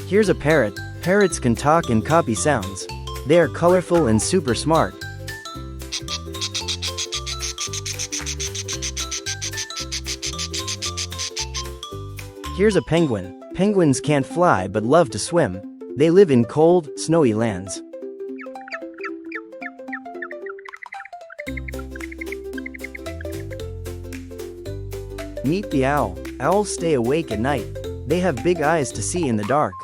Here's a parrot. Parrots can talk and copy sounds. They are colorful and super smart. Here's a penguin. Penguins can't fly but love to swim. They live in cold, snowy lands. Meet the owl. Owls stay awake at night. They have big eyes to see in the dark.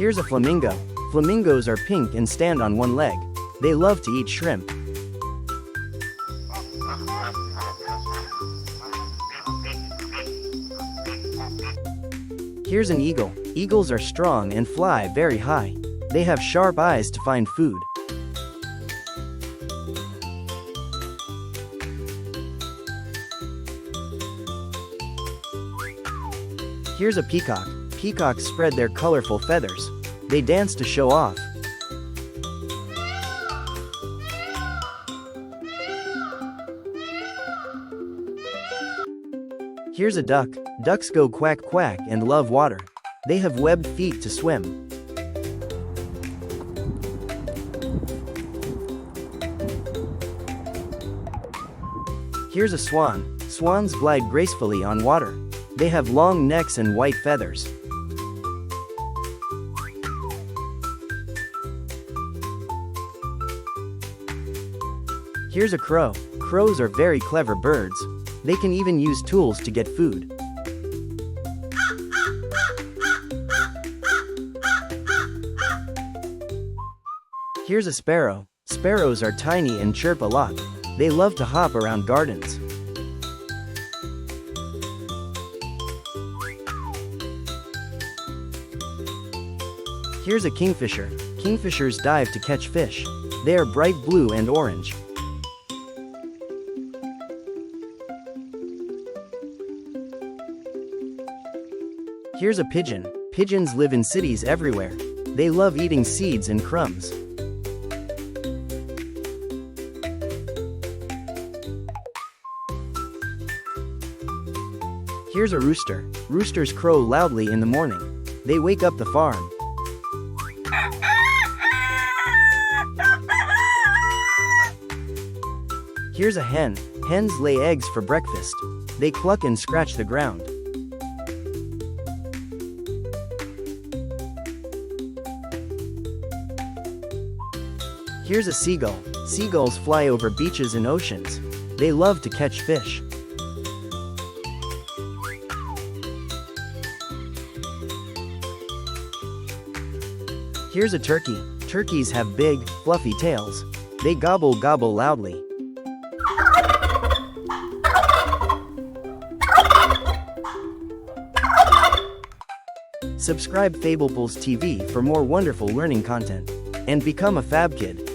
Here's a flamingo. Flamingos are pink and stand on one leg. They love to eat shrimp. Here's an eagle. Eagles are strong and fly very high. They have sharp eyes to find food. Here's a peacock. Peacocks spread their colorful feathers. They dance to show off. Here's a duck. Ducks go quack quack and love water. They have webbed feet to swim. Here's a swan. Swans glide gracefully on water. They have long necks and white feathers. Here's a crow. Crows are very clever birds. They can even use tools to get food. Here's a sparrow. Sparrows are tiny and chirp a lot. They love to hop around gardens. Here's a kingfisher. Kingfishers dive to catch fish. They are bright blue and orange. Here's a pigeon. Pigeons live in cities everywhere. They love eating seeds and crumbs. Here's a rooster. Roosters crow loudly in the morning. They wake up the farm. Here's a hen. Hens lay eggs for breakfast. They cluck and scratch the ground. Here's a seagull. Seagulls fly over beaches and oceans. They love to catch fish. Here's a turkey. Turkeys have big, fluffy tails. They gobble gobble loudly. Subscribe FablePals TV for more wonderful learning content. And become a Fab Kid.